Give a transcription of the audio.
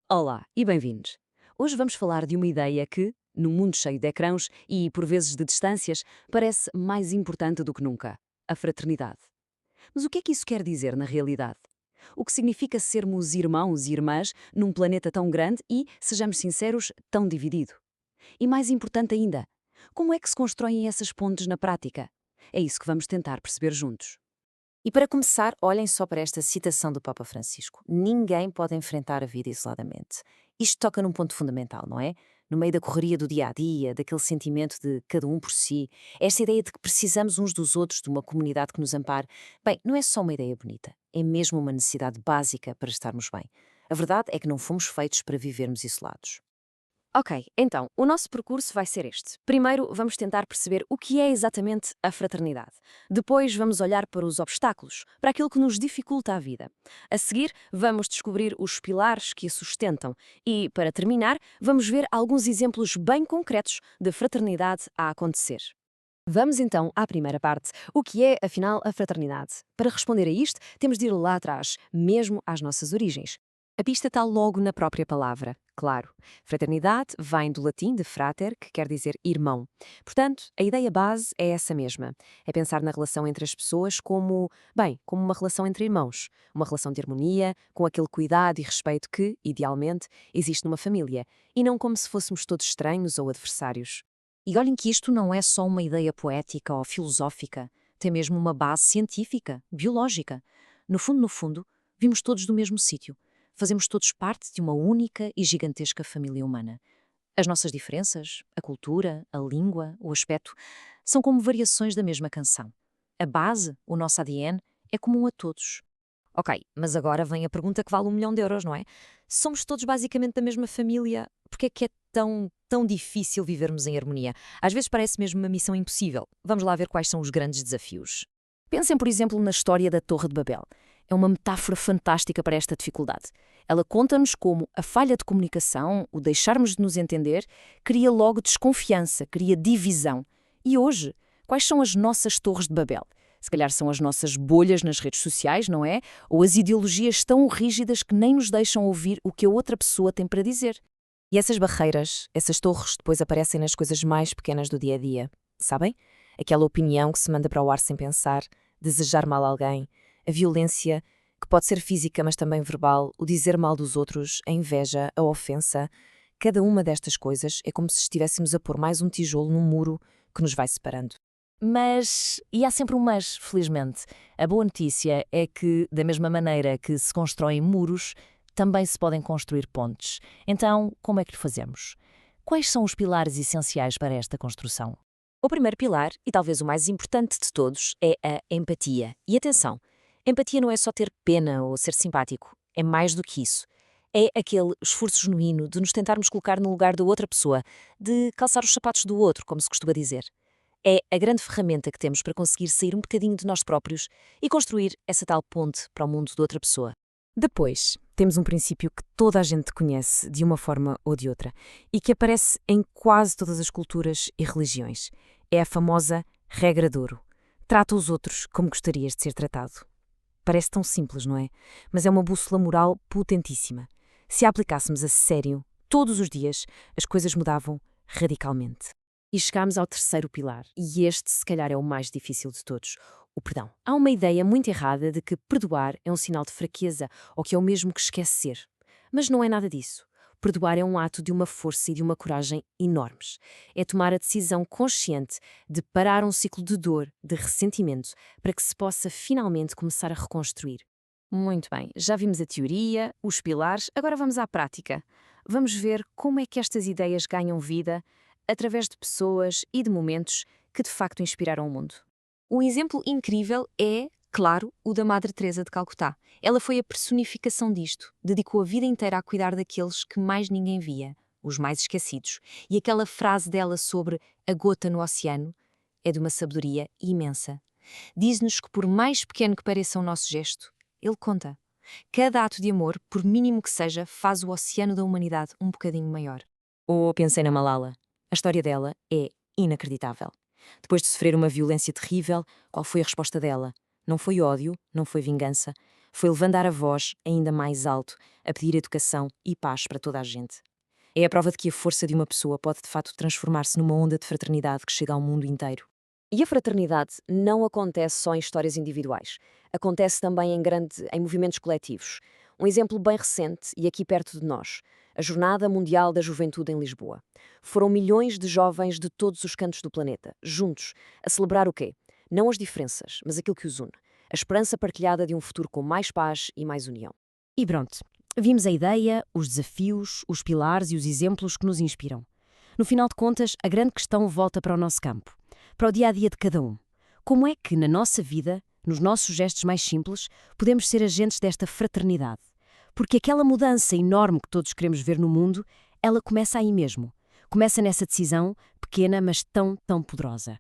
Olá e bem-vindos. Hoje vamos falar de uma ideia que, num mundo cheio de ecrãs e, por vezes, de distâncias, parece mais importante do que nunca: a fraternidade. Mas o que é que isso quer dizer na realidade? O que significa sermos irmãos e irmãs num planeta tão grande e, sejamos sinceros, tão dividido? E mais importante ainda, como é que se constroem essas pontes na prática? É isso que vamos tentar perceber juntos. E para começar, olhem só para esta citação do Papa Francisco: ninguém pode enfrentar a vida isoladamente. Isto toca num ponto fundamental, não é? No meio da correria do dia a dia, daquele sentimento de cada um por si, esta ideia de que precisamos uns dos outros, de uma comunidade que nos ampare. Bem, não é só uma ideia bonita, é mesmo uma necessidade básica para estarmos bem. A verdade é que não fomos feitos para vivermos isolados. Ok, então, o nosso percurso vai ser este. Primeiro, vamos tentar perceber o que é exatamente a fraternidade. Depois, vamos olhar para os obstáculos, para aquilo que nos dificulta a vida. A seguir, vamos descobrir os pilares que a sustentam. E, para terminar, vamos ver alguns exemplos bem concretos de fraternidade a acontecer. Vamos então à primeira parte. O que é, afinal, a fraternidade? Para responder a isto, temos de ir lá atrás, mesmo às nossas origens. A pista está logo na própria palavra, claro. Fraternidade vem do latim de frater, que quer dizer irmão. Portanto, a ideia base é essa mesma. É pensar na relação entre as pessoas como, bem, como uma relação entre irmãos. Uma relação de harmonia, com aquele cuidado e respeito que, idealmente, existe numa família. E não como se fôssemos todos estranhos ou adversários. E olhem que isto não é só uma ideia poética ou filosófica, tem mesmo uma base científica, biológica. No fundo, vimos todos do mesmo sítio. Fazemos todos parte de uma única e gigantesca família humana. As nossas diferenças, a cultura, a língua, o aspecto, são como variações da mesma canção. A base, o nosso ADN, é comum a todos. Ok, mas agora vem a pergunta que vale 1 milhão de euros, não é? Somos todos basicamente da mesma família, porque é que é tão difícil vivermos em harmonia? Às vezes parece mesmo uma missão impossível. Vamos lá ver quais são os grandes desafios. Pensem, por exemplo, na história da Torre de Babel. É uma metáfora fantástica para esta dificuldade. Ela conta-nos como a falha de comunicação, o deixarmos de nos entender, cria logo desconfiança, cria divisão. E hoje, quais são as nossas Torres de Babel? Se calhar são as nossas bolhas nas redes sociais, não é? Ou as ideologias tão rígidas que nem nos deixam ouvir o que a outra pessoa tem para dizer. E essas barreiras, essas torres, depois aparecem nas coisas mais pequenas do dia a dia. Sabem? Aquela opinião que se manda para o ar sem pensar, desejar mal a alguém, a violência, que pode ser física mas também verbal, o dizer mal dos outros, a inveja, a ofensa. Cada uma destas coisas é como se estivéssemos a pôr mais um tijolo num muro que nos vai separando. E há sempre um mas, felizmente. A boa notícia é que, da mesma maneira que se constroem muros, também se podem construir pontes. Então, como é que lhe fazemos? Quais são os pilares essenciais para esta construção? O primeiro pilar, e talvez o mais importante de todos, é a empatia. E atenção, empatia não é só ter pena ou ser simpático, é mais do que isso. É aquele esforço genuíno de nos tentarmos colocar no lugar da outra pessoa, de calçar os sapatos do outro, como se costuma dizer. É a grande ferramenta que temos para conseguir sair um bocadinho de nós próprios e construir essa tal ponte para o mundo de outra pessoa. Depois, temos um princípio que toda a gente conhece de uma forma ou de outra e que aparece em quase todas as culturas e religiões. É a famosa regra de ouro. Trata os outros como gostarias de ser tratado. Parece tão simples, não é? Mas é uma bússola moral potentíssima. Se a aplicássemos a sério, todos os dias, as coisas mudavam radicalmente. E chegámos ao terceiro pilar, e este, se calhar, é o mais difícil de todos: o perdão. Há uma ideia muito errada de que perdoar é um sinal de fraqueza ou que é o mesmo que esquecer. Mas não é nada disso. Perdoar é um ato de uma força e de uma coragem enormes. É tomar a decisão consciente de parar um ciclo de dor, de ressentimento, para que se possa finalmente começar a reconstruir. Muito bem, já vimos a teoria, os pilares, agora vamos à prática. Vamos ver como é que estas ideias ganham vida através de pessoas e de momentos que de facto inspiraram o mundo. Um exemplo incrível é, claro, o da Madre Teresa de Calcutá. Ela foi a personificação disto, dedicou a vida inteira a cuidar daqueles que mais ninguém via, os mais esquecidos. E aquela frase dela sobre a gota no oceano é de uma sabedoria imensa. Diz-nos que por mais pequeno que pareça o nosso gesto, ele conta. Cada ato de amor, por mínimo que seja, faz o oceano da humanidade um bocadinho maior. Ou pensei na Malala. A história dela é inacreditável. Depois de sofrer uma violência terrível, qual foi a resposta dela? Não foi ódio, não foi vingança. Foi levantar a voz ainda mais alto, a pedir educação e paz para toda a gente. É a prova de que a força de uma pessoa pode de fato transformar-se numa onda de fraternidade que chega ao mundo inteiro. E a fraternidade não acontece só em histórias individuais. Acontece também em movimentos coletivos. Um exemplo bem recente e aqui perto de nós, a Jornada Mundial da Juventude em Lisboa. Foram milhões de jovens de todos os cantos do planeta, juntos, a celebrar o quê? Não as diferenças, mas aquilo que os une. A esperança partilhada de um futuro com mais paz e mais união. E pronto, vimos a ideia, os desafios, os pilares e os exemplos que nos inspiram. No final de contas, a grande questão volta para o nosso campo, para o dia-a-dia de cada um. Como é que, na nossa vida, nos nossos gestos mais simples, podemos ser agentes desta fraternidade? Porque aquela mudança enorme que todos queremos ver no mundo, ela começa aí mesmo. Começa nessa decisão, pequena, mas tão, tão poderosa.